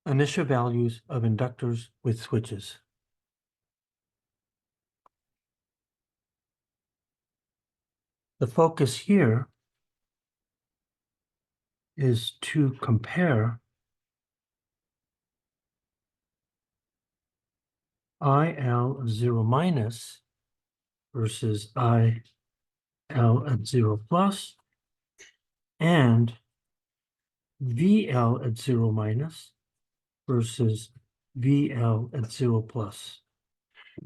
Initial values of inductors with switches. The focus here is to compare IL of 0 minus versus IL at 0 plus and VL at 0 minus versus VL at 0 plus.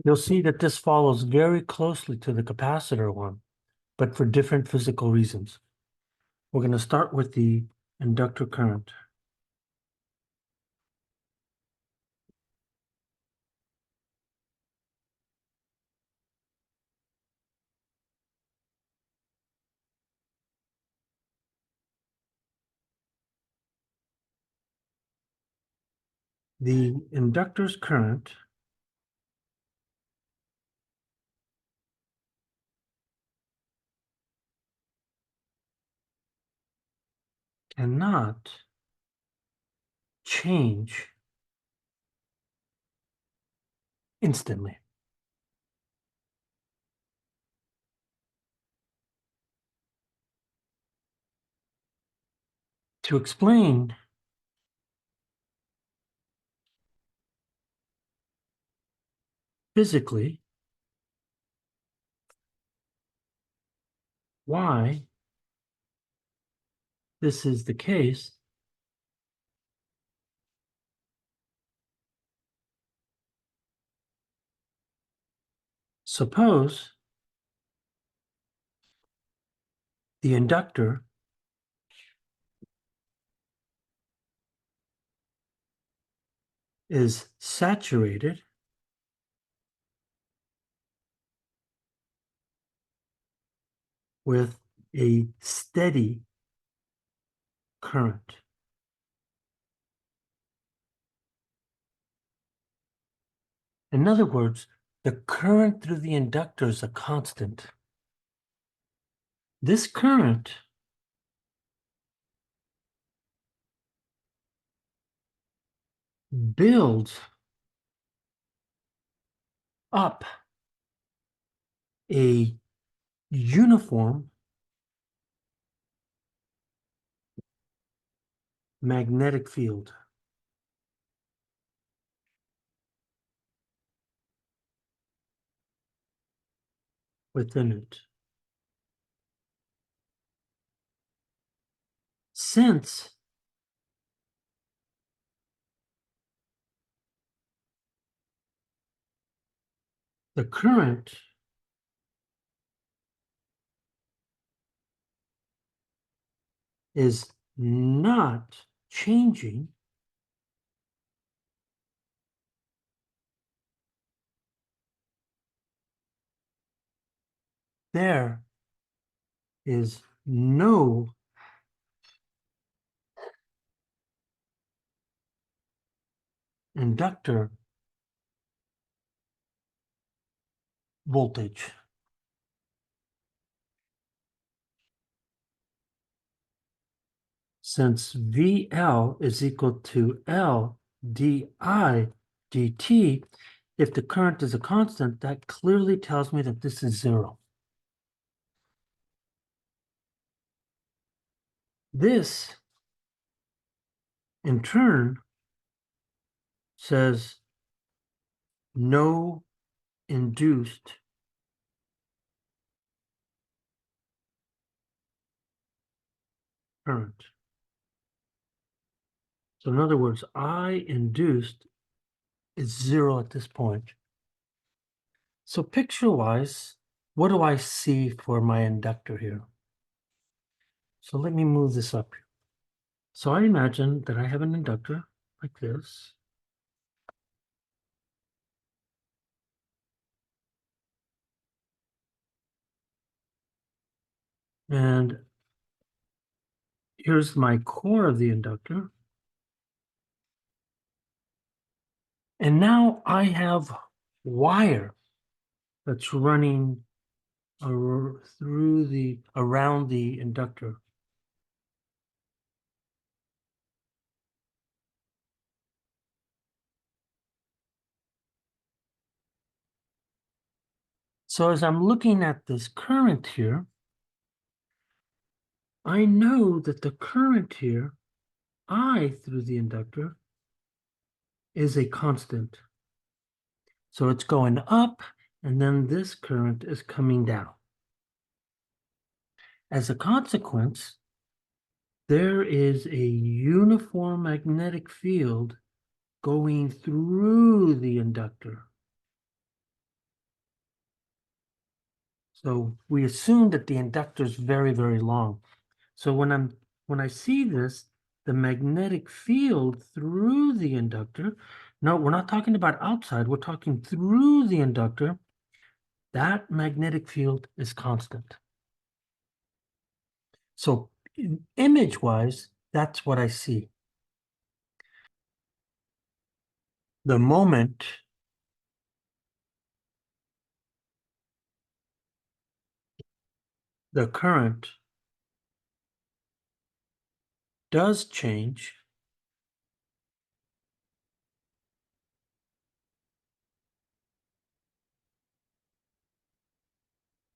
You'll see that this follows very closely to the capacitor one, but for different physical reasons. We're going to start with the inductor current. The inductor's current cannot change instantly. To explain physically why this is the case, suppose the inductor is saturated with a steady current. In other words, the current through the inductor is a constant. This current builds up a uniform magnetic field. Within it. Since the current is not changing, there is no inductor voltage. Since VL is equal to L di dt, if the current is a constant, that clearly tells me that this is 0. This, in turn, says no induced current. So in other words, I induced is 0 at this point. So picture-wise, what do I see for my inductor here? So let me move this up. So I imagine that I have an inductor like this. And here's my core of the inductor. And now I have wire that's running around the inductor. So as I'm looking at this current here, I know that the current here, I through the inductor, is a constant. So it's going up, and then this current is coming down. As a consequence, there is a uniform magnetic field going through the inductor. So we assume that the inductor is very, very long. So when I see this, the magnetic field through the inductor, no, we're not talking about outside, we're talking through the inductor, that magnetic field is constant. So image-wise, that's what I see. The moment the current does change,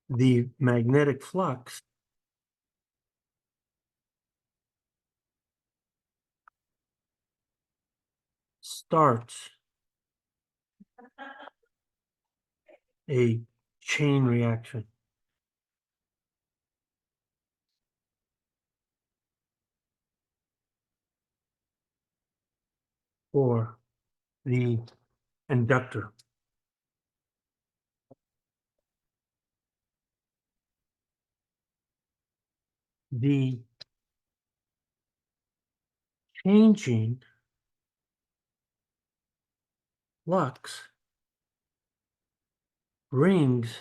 the magnetic flux starts a chain reaction. For the inductor. The changing flux brings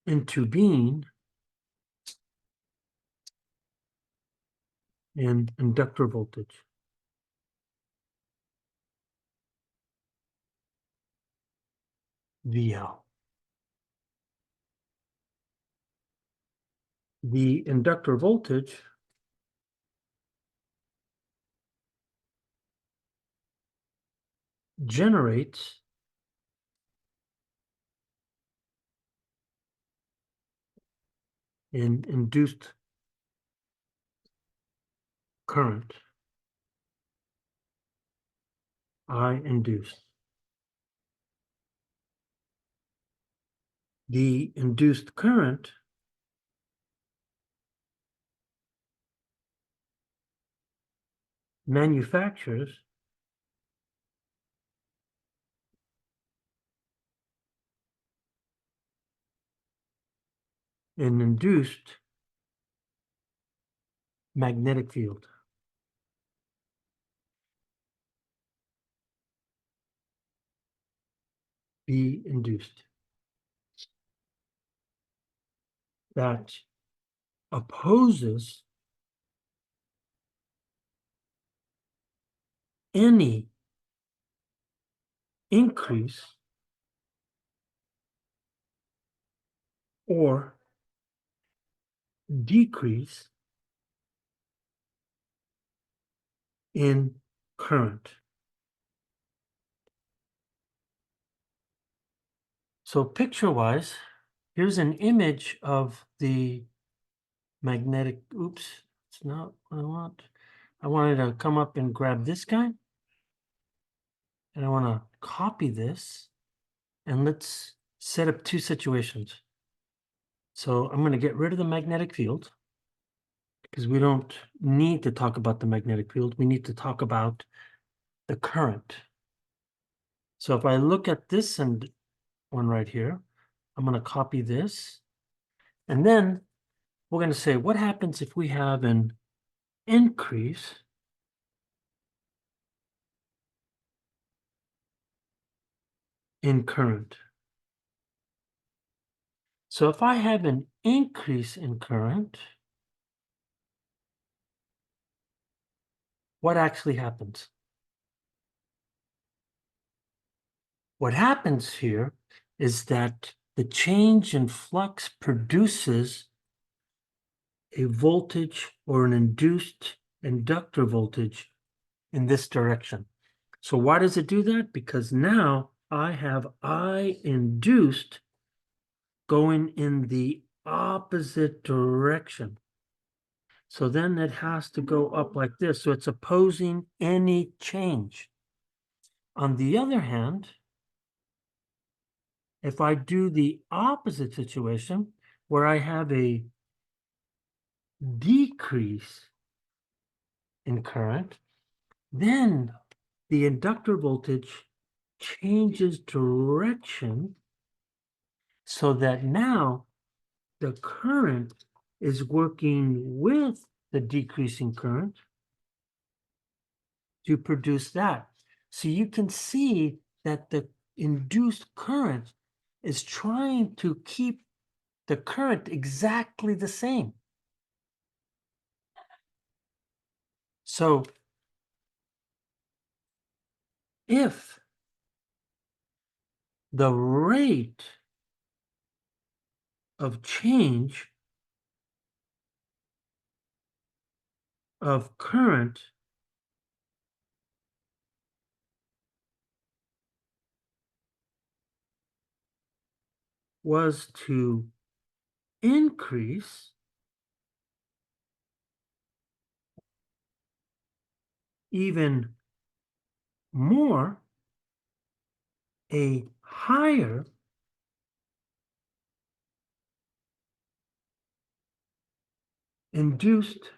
into being an inductor voltage. VL. The inductor voltage generates an induced current. I induced. The induced current manufactures an induced magnetic field. Be induced. That opposes any increase or decrease in current. So picture-wise, here's an image of the magnetic, oops, it's not what I want. I wanted to come up and grab this guy. And I want to copy this. And let's set up two situations. So I'm going to get rid of the magnetic field because we don't need to talk about the magnetic field. We need to talk about the current. So if I look at this and one right here, I'm going to copy this. And then we're going to say, what happens if we have an increase in current? So if I have an increase in current, what actually happens? What happens here is that the change in flux produces a voltage or an induced inductor voltage in this direction. So why does it do that? Because now I have I induced going in the opposite direction. So then it has to go up like this. So it's opposing any change. On the other hand, if I do the opposite situation where I have a decrease in current, then the inductor voltage changes direction so that now the current is working with the decreasing current to produce that. So you can see that the induced current is trying to keep the current exactly the same. So if the rate of change of current was to increase even more, a higher induced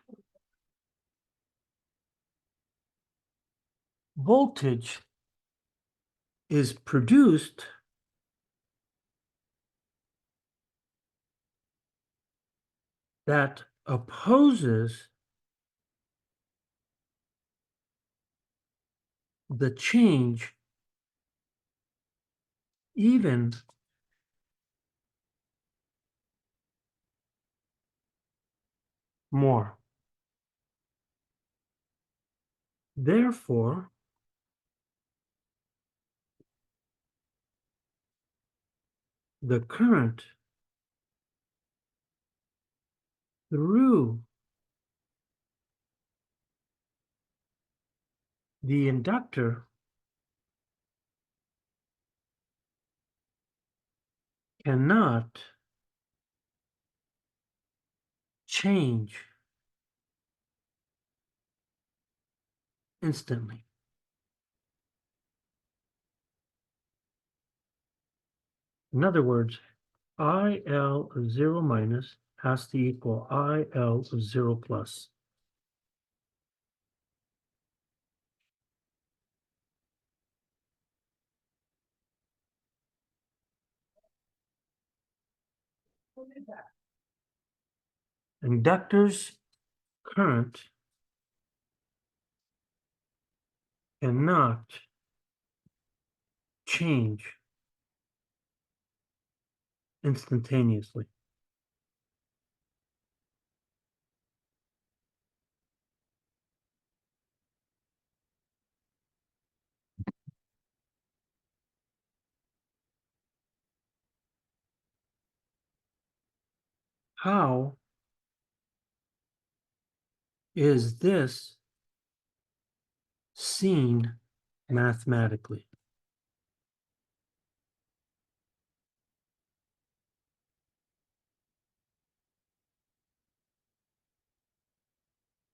voltage is produced that opposes the change even more. Therefore, the current through the inductor cannot change instantly. In other words, IL of 0 minus has to equal IL of 0 plus. Inductor's current cannot change instantaneously. How is this seen mathematically?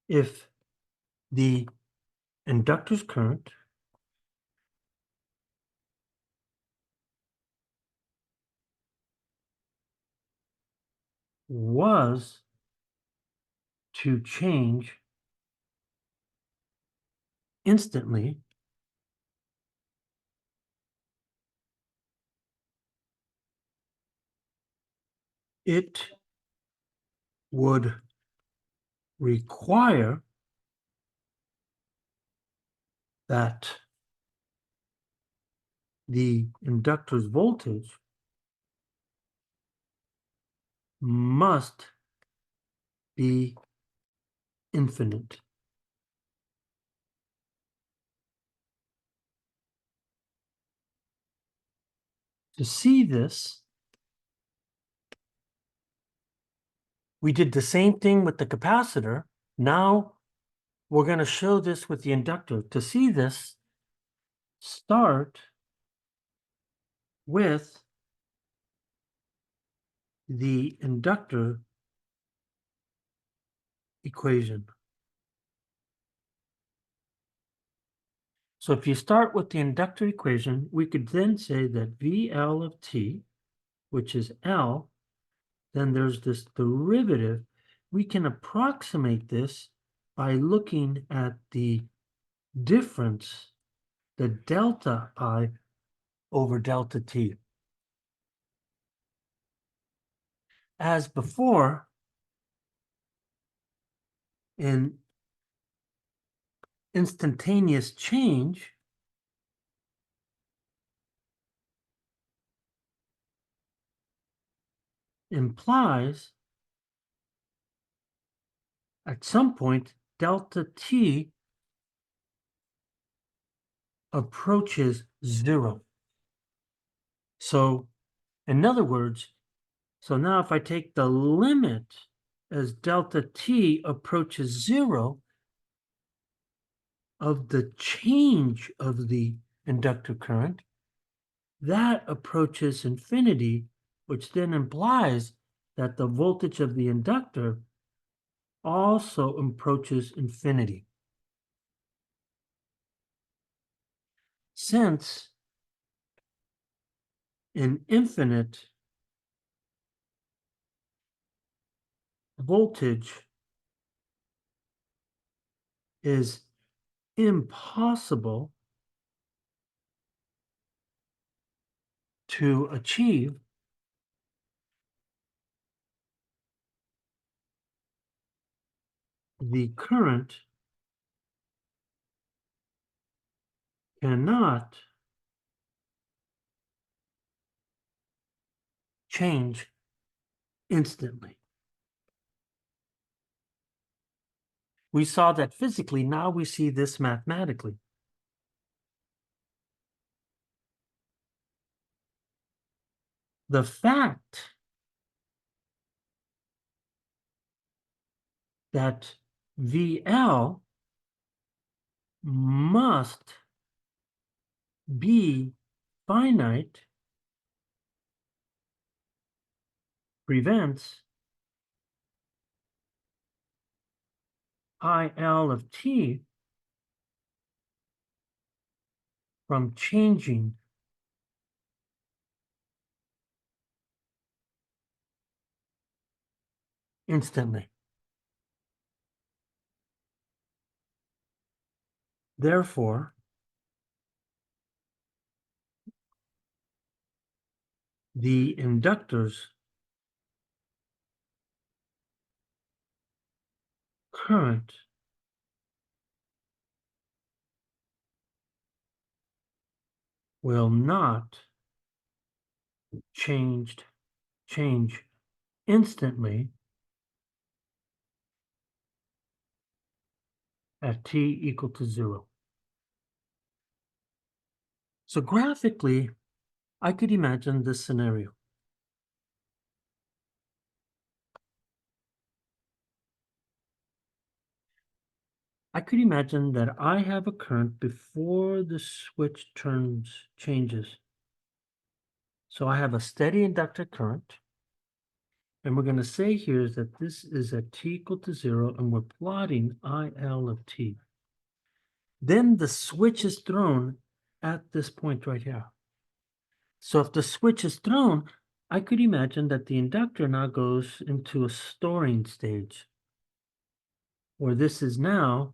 If the inductor's current was to change instantly, it would require that the inductor's voltage must be infinite. To see this, we did the same thing with the capacitor. Now we're going to show this with the inductor. To see this, start with the inductor equation. So if you start with the inductor equation, we could then say that VL of t, which is L, then there's this derivative. We can approximate this by looking at the difference, the delta I over delta t. As before, in instantaneous change, implies at some point delta t approaches 0. So in other words, so now if I take the limit as delta t approaches 0 of the change of the inductor current, that approaches infinity, which then implies that the voltage of the inductor also approaches infinity. Since an infinite voltage is impossible to achieve, the current cannot change instantly. We saw that physically, now we see this mathematically. The fact that VL must be finite prevents IL of t from changing instantly. Therefore, the inductor's current will not change instantly at t equal to 0. So graphically, I could imagine this scenario. I could imagine that I have a current before the switch changes. So I have a steady inductor current. And we're going to say here is that this is at t equal to 0, and we're plotting IL of t. Then the switch is thrown at this point right here. So if the switch is thrown, I could imagine that the inductor now goes into a storing stage, where this is now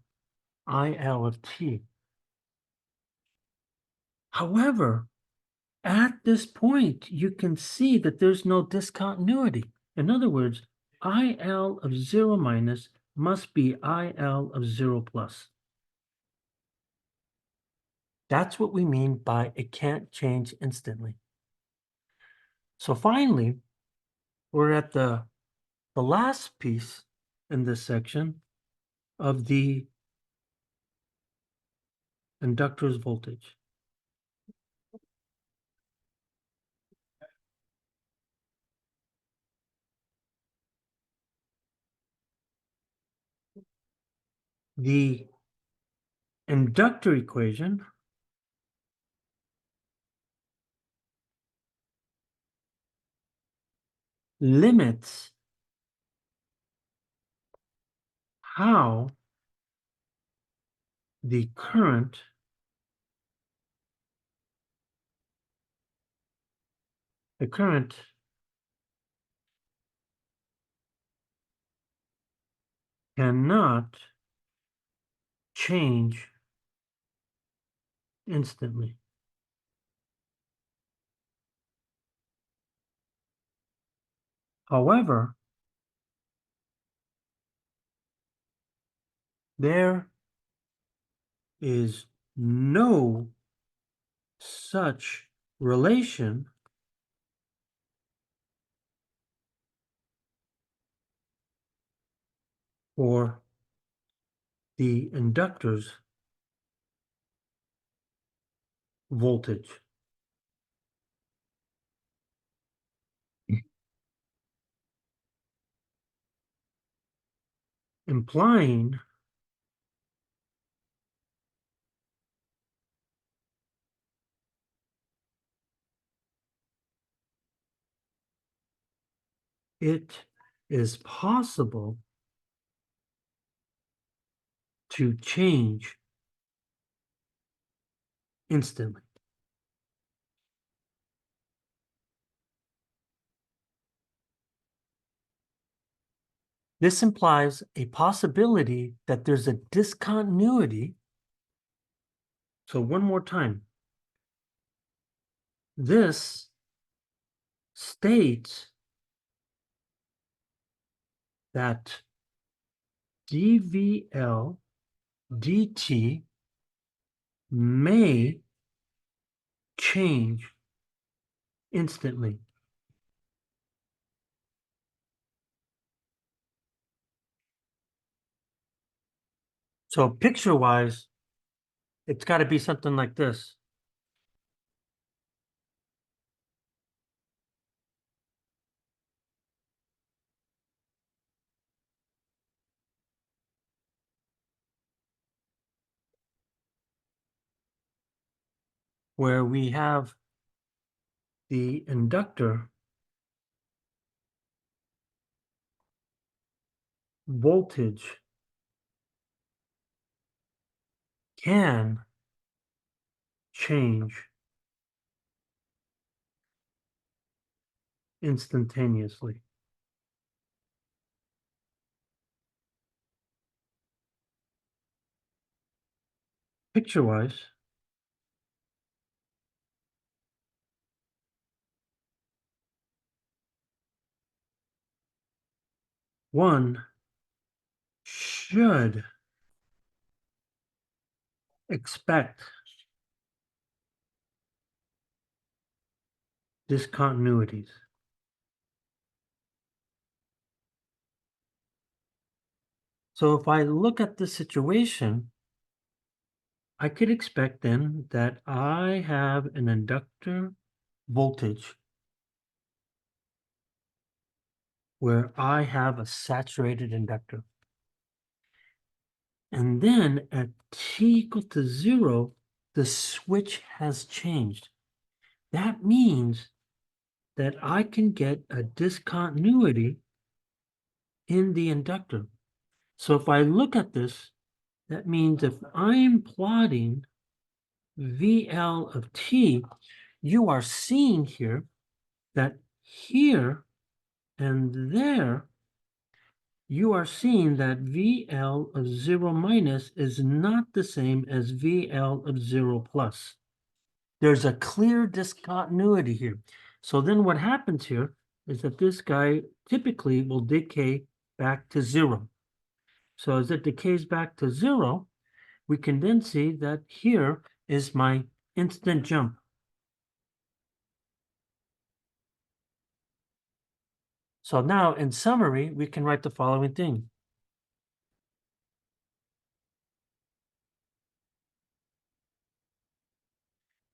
IL of t. However, at this point, you can see that there's no discontinuity. In other words, IL of 0 minus must be IL of 0 plus. That's what we mean by it can't change instantly. So finally, we're at the last piece in this section of the inductor's voltage. The inductor equation limits how the current cannot change instantly. However, there is no such relation for the inductor's voltage. Implying it is possible to change instantly. This implies a possibility that there's a discontinuity. So one more time. This states that dVL dt may change instantly. So picture-wise, it's got to be something like this. Where we have the inductor voltage can change instantaneously. Picture-wise, one should expect discontinuities. So if I look at the situation, I could expect then that I have an inductor voltage where I have a saturated inductor. And then at t equal to 0, the switch has changed. That means that I can get a discontinuity in the inductor. So if I look at this, that means if I'm plotting VL of t, you are seeing here that here and there, you are seeing that VL of 0 minus is not the same as VL of 0 plus. There's a clear discontinuity here. So then what happens here is that this guy typically will decay back to 0. So as it decays back to 0, we can then see that here is my instant jump. So now in summary, we can write the following thing.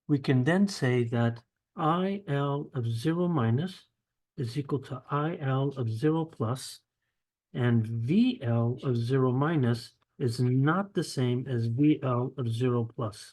We can then say that IL of 0 minus is equal to IL of 0 plus, and VL of 0 minus is not the same as VL of 0 plus.